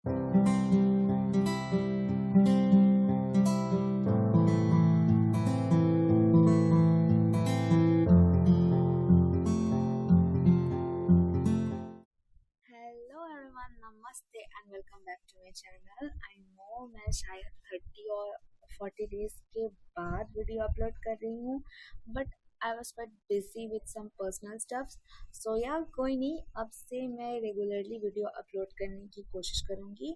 Hello everyone, नमस्ते and welcome back to my channel. I know मैं शायद 30 और 40 डेज के बाद वीडियो अपलोड कर रही हूँ, but I was quite busy with some personal stuffs. So यार कोई नहीं, अब से मैं रेगुलरली वीडियो अपलोड करने की कोशिश करूँगी।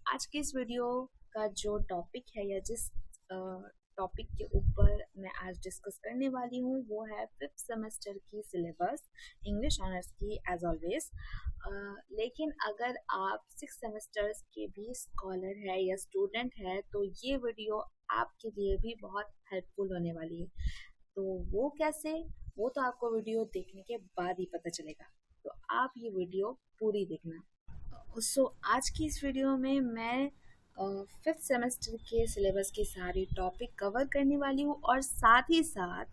आज की इस वीडियो का जो टॉपिक है या जिस टॉपिक के ऊपर मैं आज डिस्कस करने वाली हूँ वो है फिफ्थ सेमेस्टर की सिलेबस, इंग्लिश ऑनर्स की एज ऑलवेज। लेकिन अगर आप सिक्स सेमेस्टर्स के भी स्कॉलर है या स्टूडेंट है तो ये वीडियो आपके लिए भी बहुत हेल्पफुल होने वाली है। तो वो कैसे, वो तो आपको वीडियो देखने के बाद ही पता चलेगा, तो आप ये वीडियो पूरी देखना। आज की इस वीडियो में मैं फिफ्थ सेमेस्टर के सिलेबस की सारी टॉपिक कवर करने वाली हूँ और साथ ही साथ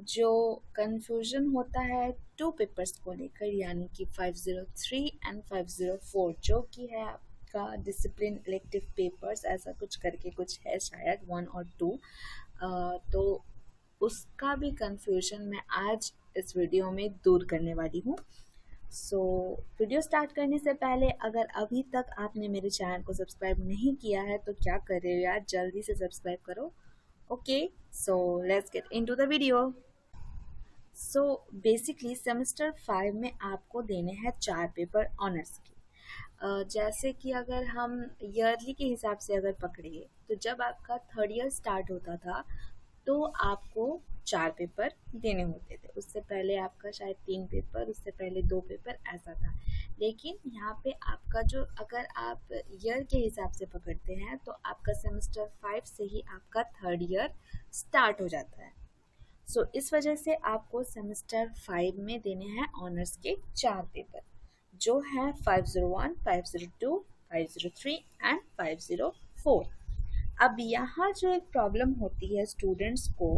जो कंफ्यूजन होता है टू पेपर्स को लेकर, यानी कि 503 एंड 504, जो कि है आपका डिसिप्लिन इलेक्टिव पेपर्स, ऐसा कुछ करके कुछ है शायद 1 और 2। तो उसका भी कंफ्यूजन मैं आज इस वीडियो में दूर करने वाली हूँ। सो वीडियो स्टार्ट करने से पहले अगर अभी तक आपने मेरे चैनल को सब्सक्राइब नहीं किया है तो क्या कर रहे हो यार, जल्दी से सब्सक्राइब करो। Okay, so let's get into the video. So basically semester 5 में आपको देने हैं 4 पेपर ऑनर्स के। जैसे कि अगर हम ईयरली के हिसाब से अगर पकड़े तो जब आपका थर्ड ईयर स्टार्ट होता था तो आपको 4 पेपर देने होते थे। उससे पहले आपका शायद 3 पेपर, उससे पहले 2 पेपर, ऐसा था। लेकिन यहाँ पे आपका जो, अगर आप ईयर के हिसाब से पकड़ते हैं तो आपका सेमेस्टर 5 से ही आपका थर्ड ईयर स्टार्ट हो जाता है। इस वजह से आपको सेमेस्टर 5 में देने हैं ऑनर्स के 4 पेपर, जो है 501, 502, 503 एंड 504। अब यहाँ जो एक प्रॉब्लम होती है स्टूडेंट्स को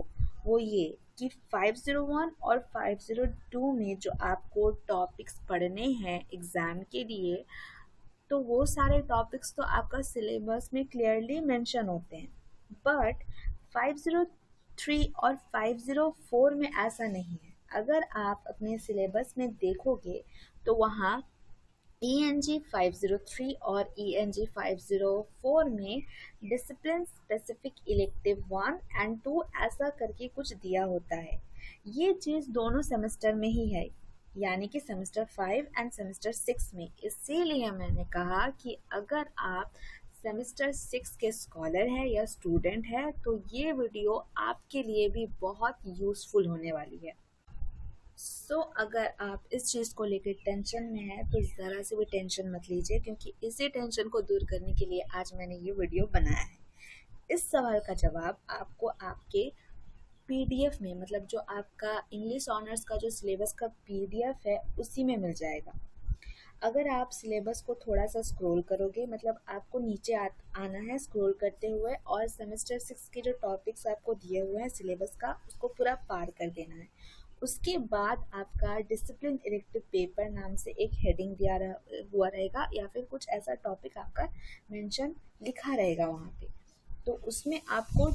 वो ये कि 501 और 502 में जो आपको टॉपिक्स पढ़ने हैं एग्ज़ाम के लिए, तो वो सारे टॉपिक्स तो आपका सिलेबस में क्लियरली मेंशन होते हैं, बट 503 और 504 में ऐसा नहीं है। अगर आप अपने सिलेबस में देखोगे तो वहाँ ENG 503 और ENG 504 में डिसिप्लिन स्पेसिफिक इलेक्टिव 1 एंड 2 ऐसा करके कुछ दिया होता है। ये चीज़ दोनों सेमेस्टर में ही है, यानी कि सेमेस्टर 5 एंड सेमेस्टर 6 में। इसीलिए मैंने कहा कि अगर आप सेमेस्टर 6 के स्कॉलर हैं या स्टूडेंट हैं तो ये वीडियो आपके लिए भी बहुत यूज़फुल होने वाली है। अगर आप इस चीज़ को लेकर टेंशन में हैं तो ज़रा से भी टेंशन मत लीजिए, क्योंकि इसी टेंशन को दूर करने के लिए आज मैंने ये वीडियो बनाया है। इस सवाल का जवाब आपको आपके पीडीएफ में, मतलब जो आपका इंग्लिश ऑनर्स का जो सिलेबस का पीडीएफ है उसी में मिल जाएगा। अगर आप सिलेबस को थोड़ा सा स्क्रॉल करोगे, मतलब आपको नीचे आना है स्क्रॉल करते हुए, और सेमेस्टर 6 के जो टॉपिक्स आपको दिए हुए हैं सिलेबस का उसको पूरा पार कर देना है। उसके बाद आपका डिसिप्लिन इलेक्टिव पेपर नाम से एक हेडिंग हुआ रहेगा, या फिर कुछ ऐसा टॉपिक आपका मेंशन लिखा रहेगा वहाँ पे। तो उसमें आपको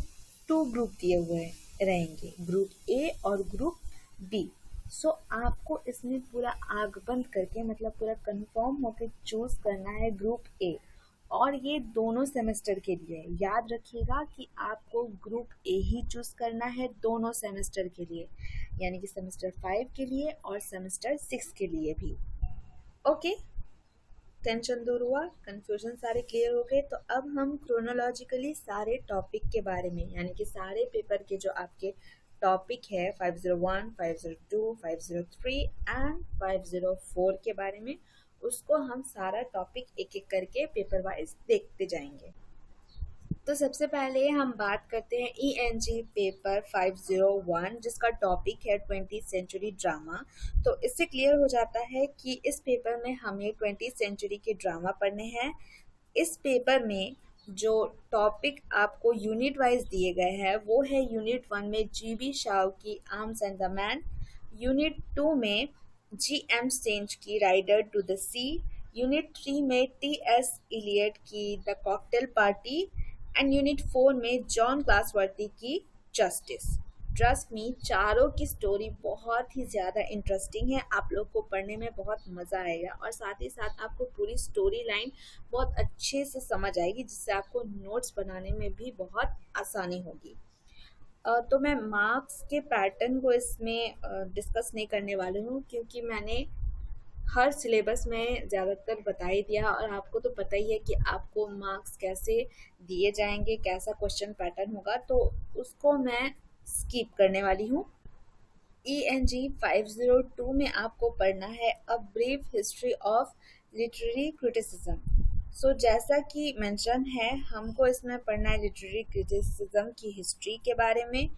2 ग्रुप दिए हुए रहेंगे, ग्रुप ए और ग्रुप बी। आपको इसमें पूरा आग बंद करके, मतलब पूरा कंफर्म होकर चूज करना है ग्रुप ए, और ये दोनों सेमेस्टर के लिए। याद रखिएगा कि आपको ग्रुप ए ही चूज करना है दोनों सेमेस्टर के लिए, यानी कि सेमेस्टर 5 के लिए और सेमेस्टर 6 के लिए भी। ओके, टेंशन दूर हुआ, कंफ्यूजन सारे क्लियर हो गए। तो अब हम क्रोनोलॉजिकली सारे टॉपिक के बारे में, यानी कि सारे पेपर के जो आपके टॉपिक है 501, 502, 503 एंड 504 के बारे में, उसको हम सारा टॉपिक एक एक करके पेपर वाइज देखते जाएंगे। तो सबसे पहले हम बात करते हैं ENG पेपर 501, जिसका टॉपिक है 20th सेंचुरी ड्रामा। तो इससे क्लियर हो जाता है कि इस पेपर में हमें 20th सेंचुरी के ड्रामा पढ़ने हैं। इस पेपर में जो टॉपिक आपको यूनिट वाइज दिए गए हैं वो है यूनिट 1 में GB शाव की arms and the man, unit 2 में GM सेंज की riders to the sea, unit 3 में टी एस इलियट की the cocktail party and unit 4 में जॉन क्लासवर्दी की जस्टिस। ट्रस्ट मी, चारों की स्टोरी बहुत ही ज़्यादा इंटरेस्टिंग है, आप लोग को पढ़ने में बहुत मज़ा आएगा और साथ ही साथ आपको पूरी स्टोरी लाइन बहुत अच्छे से समझ आएगी, जिससे आपको नोट्स बनाने में भी बहुत आसानी होगी। तो मैं मार्क्स के पैटर्न को इसमें डिस्कस नहीं करने वाली हूँ, क्योंकि मैंने हर सिलेबस में ज़्यादातर बता ही दिया और आपको तो पता ही है कि आपको मार्क्स कैसे दिए जाएंगे, कैसा क्वेश्चन पैटर्न होगा, तो उसको मैं स्किप करने वाली हूँ। ENG 502 में आपको पढ़ना है a brief history of literary criticism. So जैसा कि मेंशन है, हमको इसमें पढ़ना है लिटरेरी क्रिटिसिज्म की हिस्ट्री के बारे में।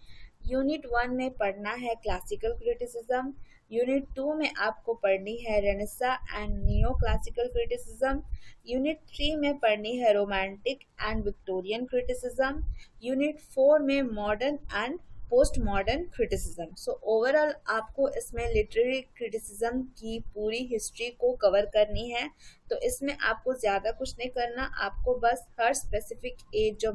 यूनिट 1 में पढ़ना है क्लासिकल क्रिटिसिज्म। यूनिट 2 में आपको पढ़नी है Renaissance and neo classical criticism. Unit 3 में पढ़नी है romantic and Victorian criticism. Unit 4 में modern and post modern criticism. So overall आपको इसमें लिटरेरी क्रिटिसिज्म की पूरी हिस्ट्री को कवर करनी है। तो इसमें आपको ज़्यादा कुछ नहीं करना, आपको बस हर स्पेसिफिक एज जो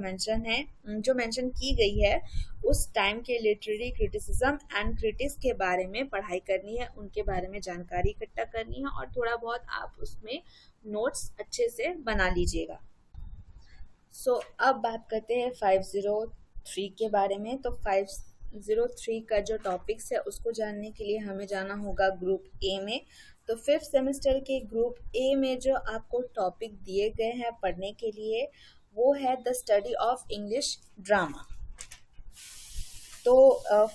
मेंशन की गई है उस टाइम के लिटरेरी क्रिटिसिज्म एंड क्रिटिक्स के बारे में पढ़ाई करनी है, उनके बारे में जानकारी इकट्ठा करनी है और थोड़ा बहुत आप उसमें नोट्स अच्छे से बना लीजिएगा। अब बात करते हैं 503 के बारे में। तो 503 का जो टॉपिक्स है उसको जानने के लिए हमें जाना होगा ग्रुप ए में। तो फिफ्थ सेमेस्टर के ग्रुप ए में जो आपको टॉपिक दिए गए हैं पढ़ने के लिए, वो है the study of English drama. तो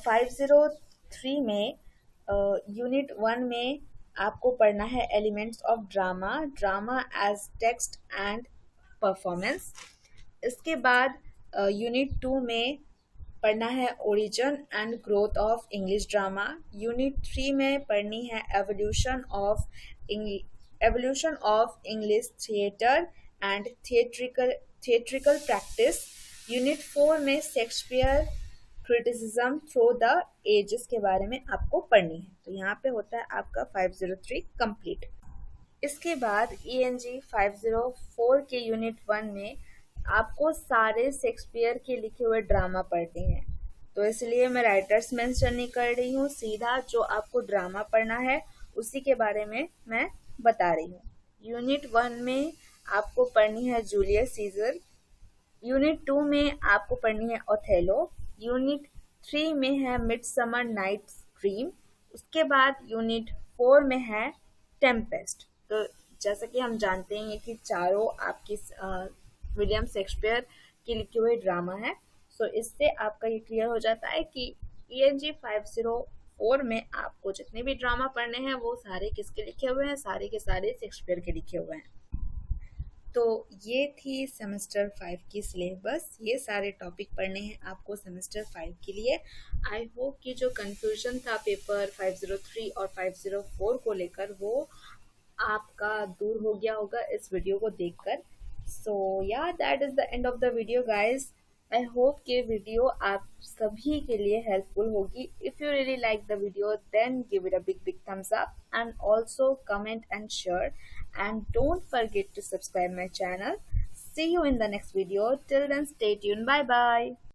503 में यूनिट 1 में आपको पढ़ना है elements of drama, drama as text and performance. इसके बाद यूनिट 2 में पढ़ना है origin and growth of English drama. Unit 3 में पढ़नी है evolution of English theatre and theatrical practice. Unit 4 में Shakespeare criticism through the ages के बारे में आपको पढ़नी है। तो यहाँ पे होता है आपका 503 कंप्लीट। इसके बाद ENG 504 के यूनिट 1 में आपको सारे शेक्सपियर के लिखे हुए ड्रामा पढ़ते हैं। तो इसलिए मैं राइटर्स मेंशन नहीं कर रही हूँ, सीधा जो आपको ड्रामा पढ़ना है उसी के बारे में मैं बता रही हूँ। यूनिट 1 में आपको पढ़नी है जूलियस सीजर। यूनिट 2 में आपको पढ़नी है ओथेलो। यूनिट 3 में है मिडसमर नाइट्स ड्रीम। उसके बाद यूनिट 4 में है टेम्पेस्ट। तो जैसा कि हम जानते हैं कि चारों आपकी विलियम शेक्सपियर के लिखे हुए ड्रामा है। इससे आपका ये क्लियर हो जाता है कि ENG 504 में आपको जितने भी ड्रामा पढ़ने हैं वो सारे किसके लिखे हुए हैं, सारे के सारे शेक्सपियर के लिखे हुए हैं। तो ये थी सेमेस्टर 5 की सिलेबस, ये सारे टॉपिक पढ़ने हैं आपको सेमेस्टर 5 के लिए। आई होप कि जो कंफ्यूजन था पेपर 503 और 504 को लेकर वो आपका दूर हो गया होगा इस वीडियो को देखकर। Yeah that is the end of the video guys. I hope कि वीडियो आप सभी के लिए हेल्पफुल होगी। If you really like the video then give it a big thumbs up and also comment and share, and don't forget to subscribe my channel. See you in the next video. Till then, stay tuned. Bye bye.